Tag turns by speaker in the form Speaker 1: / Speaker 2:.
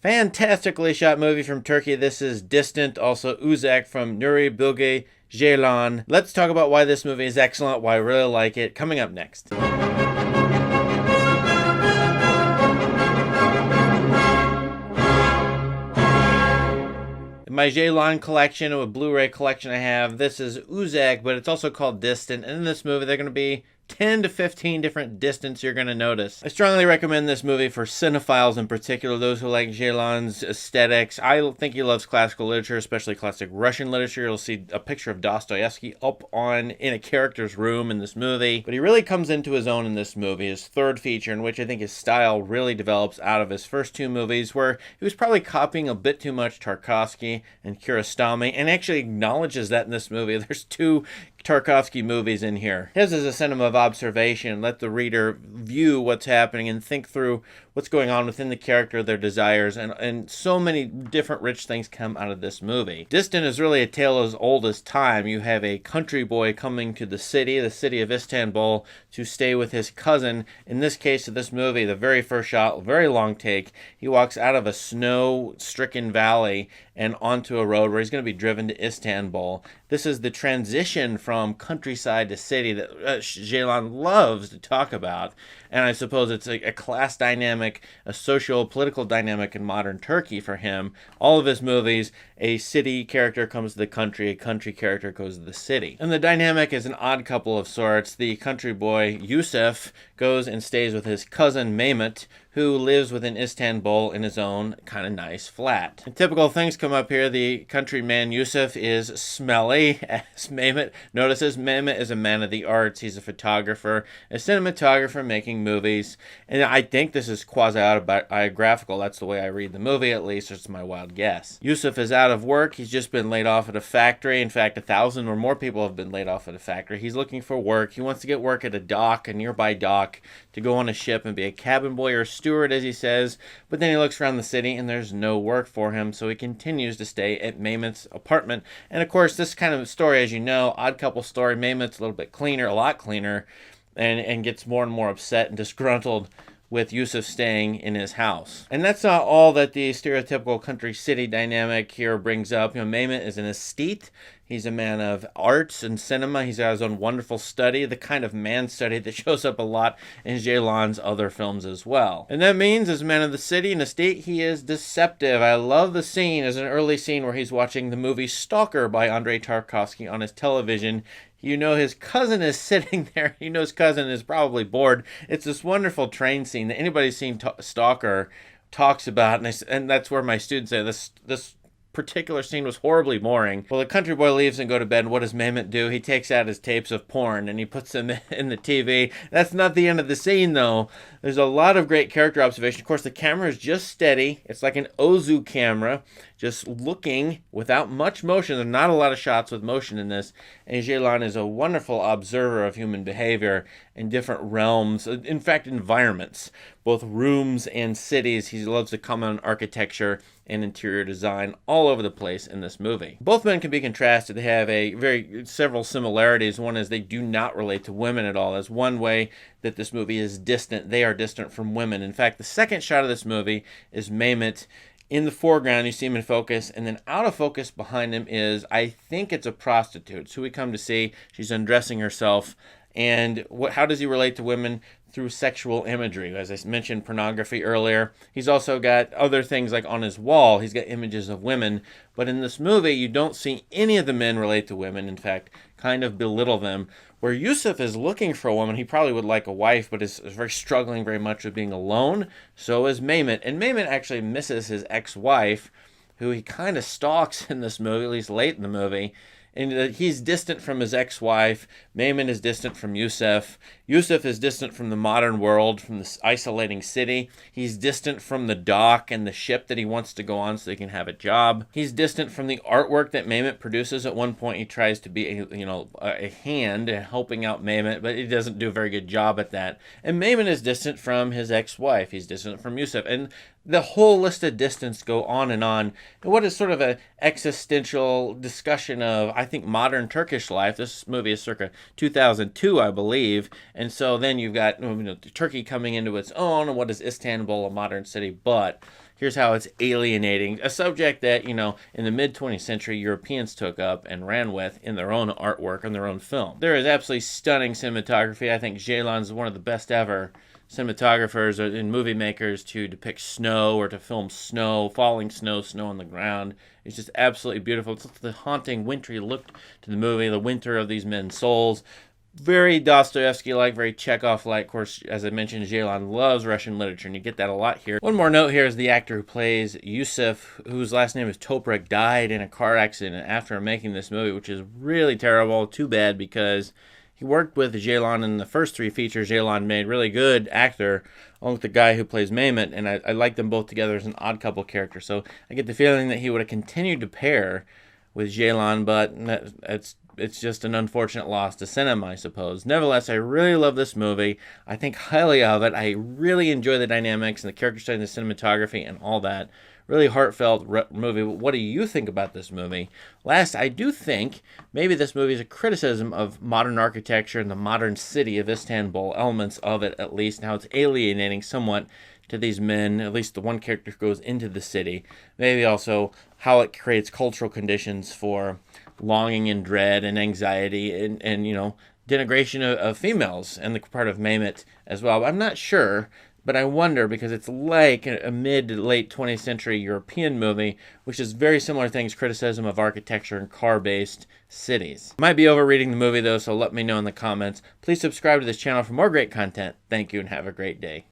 Speaker 1: Fantastically shot movie from Turkey. This is Distant, also Uzak from Nuri Bilge Ceylan. Let's talk about why this movie is excellent, why I really like it, coming up next. My Ceylan collection, a Blu-ray collection I have, this is Uzak, but it's also called Distant. And in this movie, they're going to be 10 to 15 different distance you're going to notice. I strongly recommend this movie for cinephiles in particular, those who like Ceylan's aesthetics. I think he loves classical literature, especially classic Russian literature. You'll see a picture of Dostoevsky up in a character's room in this movie. But he really comes into his own in this movie, his third feature, in which I think his style really develops out of his first two movies, where he was probably copying a bit too much Tarkovsky and Kiarostami, and actually acknowledges that in this movie. There's two Tarkovsky movies in here. His is a cinema of observation, let the reader view what's happening and think through what's going on within the character, their desires, and so many different rich things come out of this movie. Distant is really a tale as old as time. You have a country boy coming to the city of Istanbul, to stay with his cousin. In this case of this movie, the very first shot, very long take, he walks out of a snow-stricken valley and onto a road where he's going to be driven to Istanbul. This is the transition from countryside to city that Ceylan loves to talk about. And I suppose it's a class dynamic, a social-political dynamic in modern Turkey for him. All of his movies, a city character comes to the country, a country character goes to the city. And the dynamic is an odd couple of sorts. The country boy, Yusuf, goes and stays with his cousin, Mehmet, who lives within Istanbul in his own kind of nice flat. And typical things come up here. The countryman Yusuf is smelly, as Mehmet notices. Mehmet is a man of the arts. He's a photographer, a cinematographer making movies. And I think this is quasi-autobiographical. That's the way I read the movie, at least. It's my wild guess. Yusuf is out of work. He's just been laid off at a factory. In fact, 1,000 or more people have been laid off at a factory. He's looking for work. He wants to get work at a dock, a nearby dock, to go on a ship and be a cabin boy or steward, as he says. But then he looks around the city and there's no work for him, so he continues to stay at Mehmet's apartment. And of course, this kind of story, as you know, odd couple story, Mehmet's a little bit cleaner, a lot cleaner, and gets more and more upset and disgruntled with Yusuf staying in his house. And that's not all that the stereotypical country-city dynamic here brings up. You know, Mehmet is an aesthete. He's a man of arts and cinema. He's got his own wonderful study, the kind of man study that shows up a lot in Ceylan's other films as well. And that means, as a man of the city and estate, he is deceptive. I love the scene, as an early scene where he's watching the movie Stalker by Andrei Tarkovsky on his television. You know his cousin is sitting there. You know his cousin is probably bored. It's this wonderful train scene that anybody who's seen Stalker talks about, and that's where my students say this particular scene was horribly boring. Well, the country boy leaves and go to bed, and what does Mehmet do? He takes out his tapes of porn and he puts them in the TV. That's not the end of the scene, though. There's a lot of great character observation. Of course, the camera is just steady. It's like an Ozu camera, just looking without much motion. There's not a lot of shots with motion in this. And Ceylan is a wonderful observer of human behavior in different realms, in fact, environments, both rooms and cities. He loves to comment on architecture and interior design all over the place in this movie. Both men can be contrasted. They have several similarities. One is they do not relate to women at all. That's one way that this movie is distant. They are distant from women. In fact, the second shot of this movie is Mehmet. In the foreground, you see him in focus, and then out of focus behind him is, I think it's a prostitute. It's who we come to see. She's undressing herself. And how does he relate to women? Through sexual imagery. As I mentioned, pornography earlier. He's also got other things, like on his wall, he's got images of women. But in this movie, you don't see any of the men relate to women. In fact, kind of belittle them. Where Yusuf is looking for a woman, he probably would like a wife, but is very struggling very much with being alone. So is Mehmet. And Mehmet actually misses his ex-wife, who he kind of stalks in this movie, at least late in the movie. And he's distant from his ex-wife. Mehmet is distant from Yusuf. Yusuf is distant from the modern world, from this isolating city. He's distant from the dock and the ship that he wants to go on so he can have a job. He's distant from the artwork that Mehmet produces. At one point, he tries to be a hand helping out Mehmet, but he doesn't do a very good job at that. And Mehmet is distant from his ex-wife. He's distant from Yusuf. And the whole list of distance go on and on. And what is sort of an existential discussion of, I think, modern Turkish life. This movie is circa 2002, I believe. And so then you've got Turkey coming into its own. And what is Istanbul, a modern city? But here's how it's alienating a subject that, you know, in the mid 20th century, Europeans took up and ran with in their own artwork and their own film. There is absolutely stunning cinematography. I think Ceylan's one of the best ever cinematographers and movie makers to depict snow or to film snow, falling snow, snow on the ground. It's just absolutely beautiful. It's the haunting, wintry look to the movie, the winter of these men's souls. Very Dostoevsky-like, very Chekhov-like. Of course, as I mentioned, Ceylan loves Russian literature, and you get that a lot here. One more note here is the actor who plays Yusuf, whose last name is Toprak, died in a car accident after making this movie, which is really terrible. Too bad, because he worked with Ceylan in the first 3 features Ceylan made. Really good actor, along with the guy who plays Mehmet, and I like them both together as an odd couple character. So I get the feeling that he would have continued to pair with Ceylan, but it's just an unfortunate loss to cinema, I suppose. Nevertheless, I really love this movie. I think highly of it. I really enjoy the dynamics and the character study and the cinematography and all that. Really heartfelt movie. What do you think about this movie? Last, I do think maybe this movie is a criticism of modern architecture and the modern city of Istanbul, elements of it at least, and how it's alienating somewhat to these men, at least the one character who goes into the city. Maybe also how it creates cultural conditions for longing and dread and anxiety and you know, denigration of females and the part of Mehmet as well. I'm not sure, but I wonder, because it's like a mid to late 20th century European movie, which is very similar things, criticism of architecture and car-based cities. Might be overreading the movie though, so let me know in the comments. Please subscribe to this channel for more great content. Thank you and have a great day.